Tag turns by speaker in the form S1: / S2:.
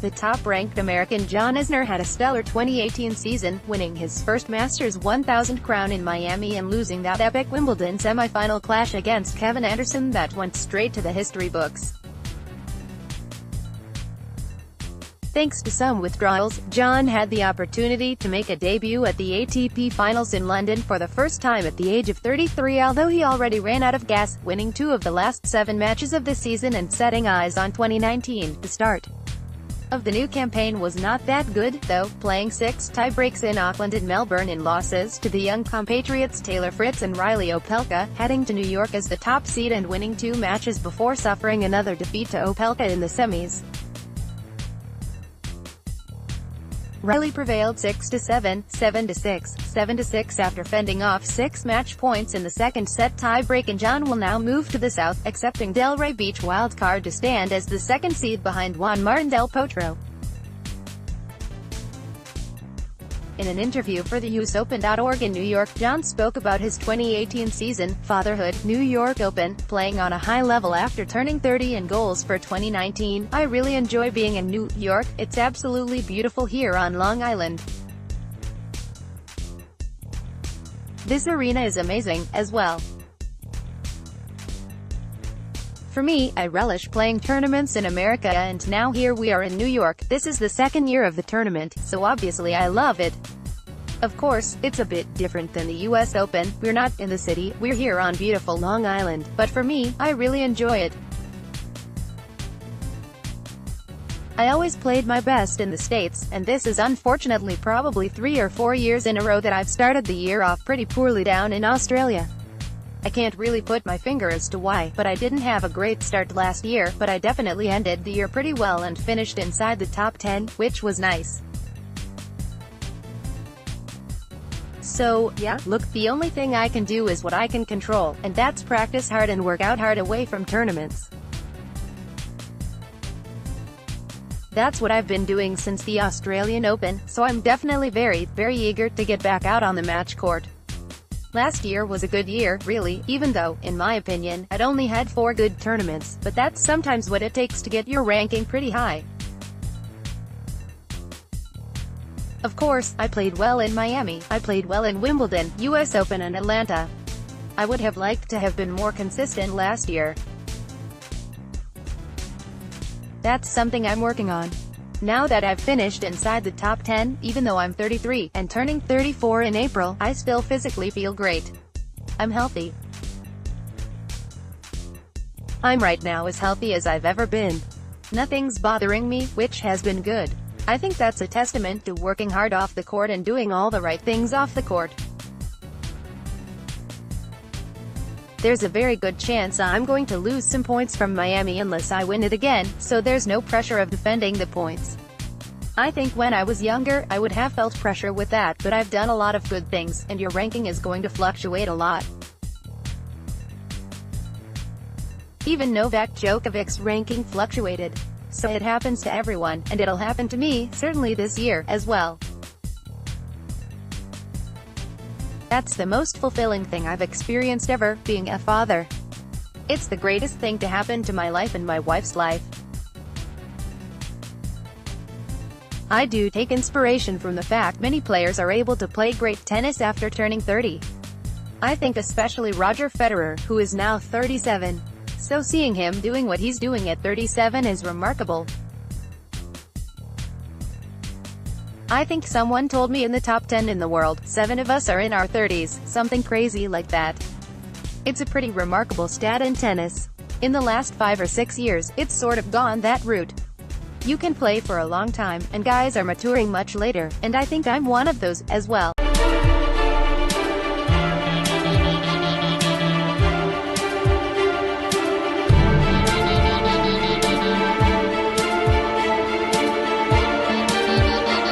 S1: The top-ranked American John Isner had a stellar 2018 season, winning his first Masters 1000 crown in Miami and losing that epic Wimbledon semi-final clash against Kevin Anderson that went straight to the history books. Thanks to some withdrawals, John had the opportunity to make a debut at the ATP Finals in London for the first time at the age of 33, although he already ran out of gas, winning 2 of the last 7 matches of the season and setting eyes on 2019. The start of the new campaign was not that good, though, playing 6 tie-breaks in Auckland and Melbourne in losses to the young compatriots Taylor Fritz and Riley Opelka, heading to New York as the top seed and winning 2 matches before suffering another defeat to Opelka in the semis. Riley prevailed 6-7, 7-6, 7-6 after fending off 6 match points in the second set tie-break, and John will now move to the south, accepting Delray Beach wildcard to stand as the second seed behind Juan Martín del Potro. In an interview for the USOpen.org in New York, John spoke about his 2018 season, fatherhood, New York Open, playing on a high level after turning 30 and goals for 2019. "I really enjoy being in New York. It's absolutely beautiful here on Long Island. This arena is amazing, as well. For me, I relish playing tournaments in America, and now here we are in New York. This is the second year of the tournament, so obviously I love it. Of course, it's a bit different than the US Open. We're not in the city, we're here on beautiful Long Island, but for me, I really enjoy it. I always played my best in the States, and this is unfortunately probably 3 or 4 years in a row that I've started the year off pretty poorly down in Australia. I can't really put my finger as to why, but I didn't have a great start last year, but I definitely ended the year pretty well and finished inside the top 10, which was nice. So, yeah, look, the only thing I can do is what I can control, and that's practice hard and work out hard away from tournaments. That's what I've been doing since the Australian Open, so I'm definitely very, very eager to get back out on the match court. Last year was a good year, really, even though, in my opinion, I'd only had 4 good tournaments, but that's sometimes what it takes to get your ranking pretty high. Of course, I played well in Miami, I played well in Wimbledon, US Open and Atlanta. I would have liked to have been more consistent last year. That's something I'm working on. Now that I've finished inside the top 10, even though I'm 33, and turning 34 in April, I still physically feel great. I'm healthy. I'm right now as healthy as I've ever been. Nothing's bothering me, which has been good. I think that's a testament to working hard off the court and doing all the right things off the court. There's a very good chance I'm going to lose some points from Miami unless I win it again, so there's no pressure of defending the points. I think when I was younger, I would have felt pressure with that, but I've done a lot of good things, and your ranking is going to fluctuate a lot. Even Novak Djokovic's ranking fluctuated. So it happens to everyone, and it'll happen to me, certainly this year, as well. That's the most fulfilling thing I've experienced ever, being a father. It's the greatest thing to happen to my life and my wife's life. I do take inspiration from the fact many players are able to play great tennis after turning 30. I think especially Roger Federer, who is now 37. So seeing him doing what he's doing at 37 is remarkable. I think someone told me in the top 10 in the world, 7 of us are in our 30s, something crazy like that. It's a pretty remarkable stat in tennis. In the last 5 or 6 years, it's sort of gone that route. You can play for a long time, and guys are maturing much later, and I think I'm one of those, as well.